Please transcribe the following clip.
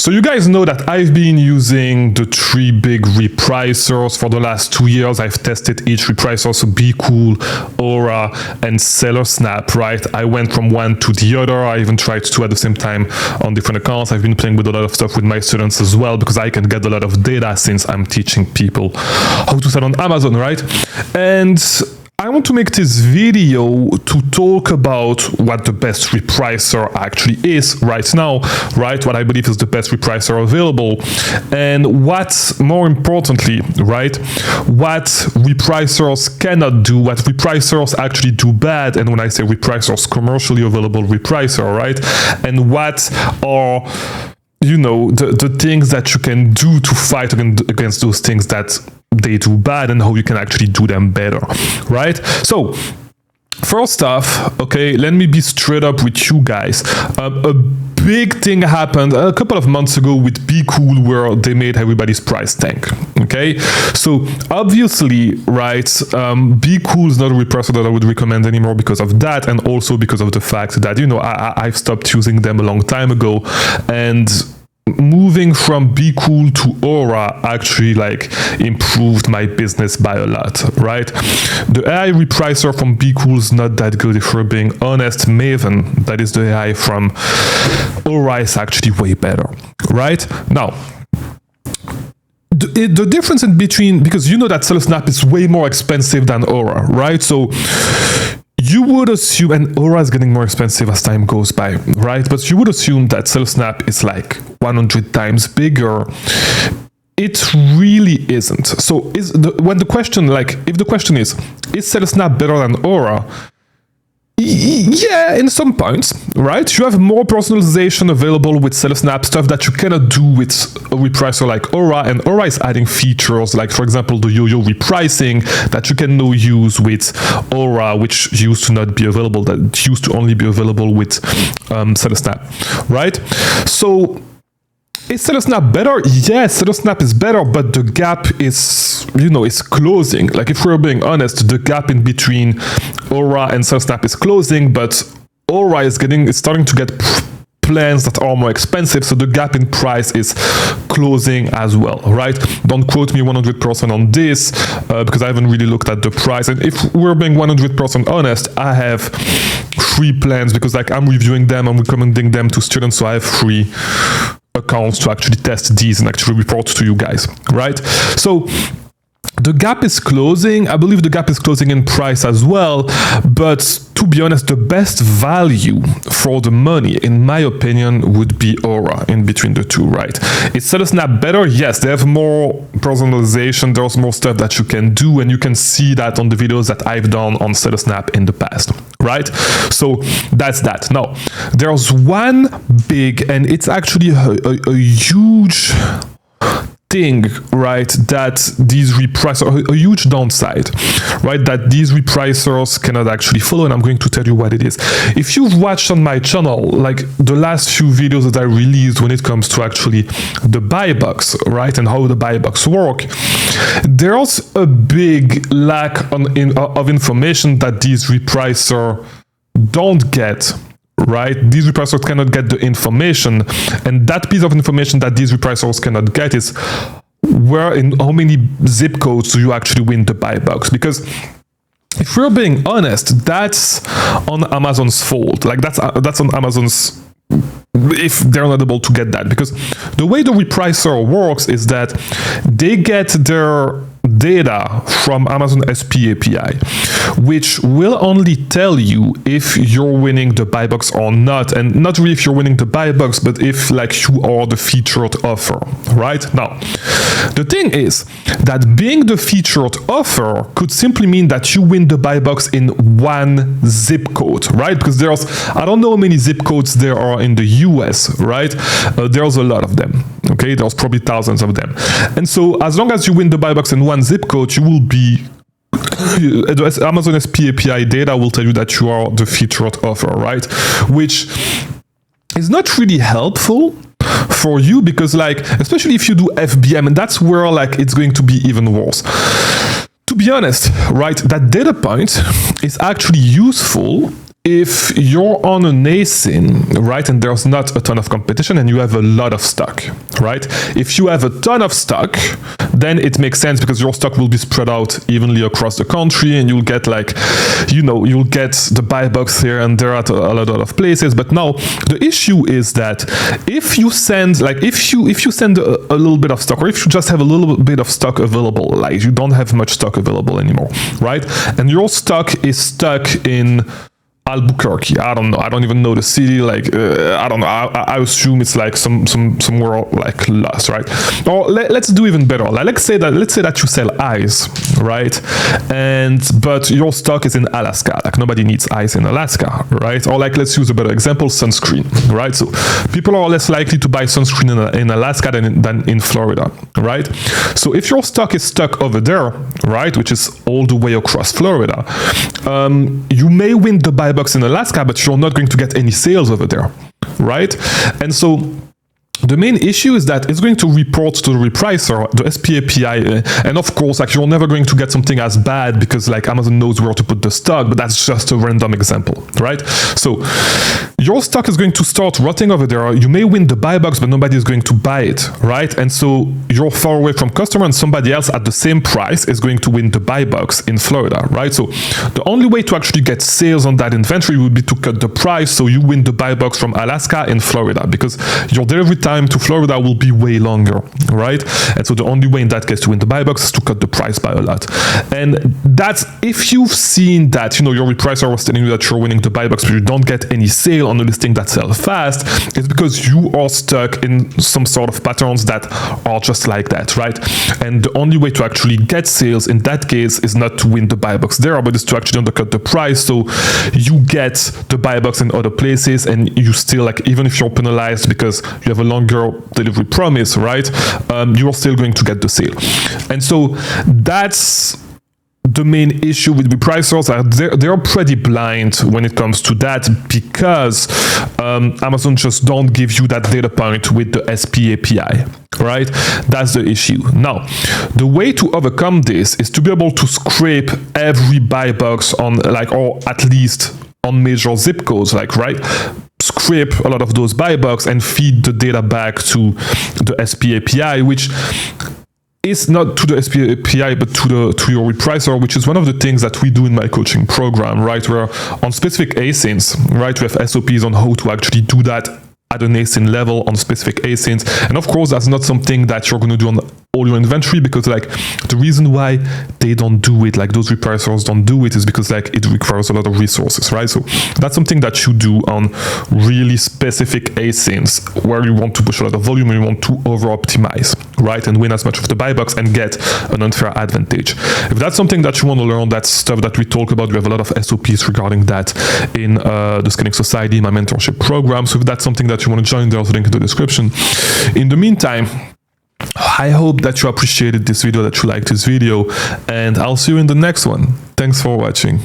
So you guys know that I've been using the 3 big repricers for the last 2 years. I've tested each repricer, so Bqool, Aura, and Seller Snap, right? I went from one to the other. I even tried 2 at the same time on different accounts. I've been playing with a lot of stuff with my students as well, because I can get a lot of data since I'm teaching people how to sell on Amazon, right? And I want to make this video to talk about what the best repricer actually is right now, right? What I believe is the best repricer available, and what, more importantly, right, what repricers cannot do, what repricers actually do bad, and when I say repricers, commercially available repricer, right? And what are, you know, the things that you can do to fight against those things that they do bad, and how you can actually do them better, right? So first off, okay, let me be straight up with you guys. A big thing happened a couple of months ago with Bqool, where they made everybody's price tank. Okay, so obviously, right, Bqool is not a repressor that I would recommend anymore because of that, and also because of the fact that, you know, I've stopped using them a long time ago, and moving from Bqool to Aura actually like improved my business by a lot, right? The AI repricer from Bqool is not that good, if we're being honest. Maven, that is the AI from Aura, is actually way better, right? Now, the difference in between, because you know that Seller Snap is way more expensive than Aura, right? So you would assume, and Aura is getting more expensive as time goes by, right? But you would assume that Seller Snap is like 100 times bigger. It really isn't. So when the question, like, if the question is Seller Snap better than Aura? Yeah, in some points, right? You have more personalization available with Seller Snap, stuff that you cannot do with a repricer like Aura, and Aura is adding features like, for example, the yo-yo repricing that you can now use with Aura, which used to not be available, that used to only be available with Seller Snap, right? So is Seller Snap better? Yes, Seller Snap is better, but the gap is, you know, is closing. Like, if we're being honest, the gap in between Aura and Seller Snap is closing, but Aura is starting to get plans that are more expensive, so the gap in price is closing as well, right? Don't quote me 100% on this, because I haven't really looked at the price. And if we're being 100% honest, I have 3 plans, because like I'm reviewing them, I'm recommending them to students, so I have 3 accounts to actually test these and actually report to you guys, right? So the gap is closing. I believe the gap is closing in price as well, but to be honest, the best value for the money, in my opinion, would be Aura in between the two, right? Is Seller Snap better? Yes, they have more personalization, there's more stuff that you can do, and you can see that on the videos that I've done on Seller Snap in the past, right? So that's that. Now, there's one big, and it's actually a huge thing, right, that these repricers, a huge downside, right, that these repricers cannot actually follow, and I'm going to tell you what it is. If you've watched on my channel, like the last few videos that I released when it comes to actually the buy box, right, and how the buy box work, there's a big lack of information that these repricers don't get, right? These repricers cannot get the information, and that piece of information that these repricers cannot get is how many zip codes do you actually win the buy box? Because if we're being honest, that's on Amazon's fault. Like that's on Amazon's, if they're not able to get that, because the way the repricer works is that they get their data from Amazon SP API, which will only tell you if you're winning the buy box or not, and not really if you're winning the buy box, but if like you are the featured offer, right? Now, the thing is that being the featured offer could simply mean that you win the buy box in one zip code, right? Because there's, I don't know how many zip codes there are in the US, right? There's a lot of them, okay? There's probably thousands of them. And so as long as you win the buy box in one zip code, you will be, Amazon SP API data will tell you that you are the featured offer, right? Which is not really helpful for you, because like, especially if you do FBM, and that's where like it's going to be even worse. To be honest, right, that data point is actually useful if you're on an ASIN, right, and there's not a ton of competition and you have a lot of stock, right? If you have a ton of stock, then it makes sense because your stock will be spread out evenly across the country and you'll get like, you know, you'll get the buy box here and there at a lot of places. But now the issue is that if you send, like, if you send a little bit of stock, or if you just have a little bit of stock available, like you don't have much stock available anymore, right? And your stock is stuck in Albuquerque. I don't know. I don't even know the city. Like, I don't know. I assume it's like somewhere like lost, right? Or let's do even better. Like, let's say that you sell eyes, right? But your stock is in Alaska. Like, nobody needs eyes in Alaska, right? Or like, let's use a better example, sunscreen, right? So people are less likely to buy sunscreen in Alaska than in Florida, right? So if your stock is stuck over there, right, which is all the way across Florida, you may win the buy box in Alaska, but you're not going to get any sales over there, right? And so the main issue is that it's going to report to the Repricer, the SP API, and of course, like, you're never going to get something as bad because like Amazon knows where to put the stock, but that's just a random example, right? So your stock is going to start rotting over there. You may win the buy box, but nobody is going to buy it, right? And so you're far away from customer and somebody else at the same price is going to win the buy box in Florida, right? So the only way to actually get sales on that inventory would be to cut the price so you win the buy box from Alaska in Florida, because your delivery time to Florida will be way longer, right? And so the only way in that case to win the buy box is to cut the price by a lot. And that's, if you've seen that, you know, your Repricer was telling you that you're winning the buy box, but you don't get any sale on the listing that sells fast, it's because you are stuck in some sort of patterns that are just like that, right? And the only way to actually get sales in that case is not to win the buy box there, but is to actually undercut the price so you get the buy box in other places and you still, like, even if you're penalized because you have a longer delivery promise, right, you're still going to get the sale. And so that's the main issue with Repricers. They're pretty blind when it comes to that, because Amazon just don't give you that data point with the SP API, right? That's the issue. Now, the way to overcome this is to be able to scrape every buy box on, like, or at least on major zip codes, like, right? Scrape a lot of those buy box and feed the data back to the SP API, which is not to the SP API, but to your Repricer, which is one of the things that we do in my coaching program, right? Where on specific ASINs, right, we have SOPs on how to actually do that at an ASIN level on specific ASINs. And of course, that's not something that you're going to do on all your inventory, because like the reason why they don't do it, like those Repricers don't do it, is because like it requires a lot of resources, right? So that's something that you do on really specific ASINs where you want to push a lot of volume and you want to over optimize, right? And win as much of the buy box and get an unfair advantage. If that's something that you want to learn, that's stuff that we talk about. We have a lot of SOPs regarding that in the Scaling Society, my mentorship program. So if that's something that you want to join, there's a link in the description. In the meantime, I hope that you appreciated this video, that you liked this video, and I'll see you in the next one. Thanks for watching.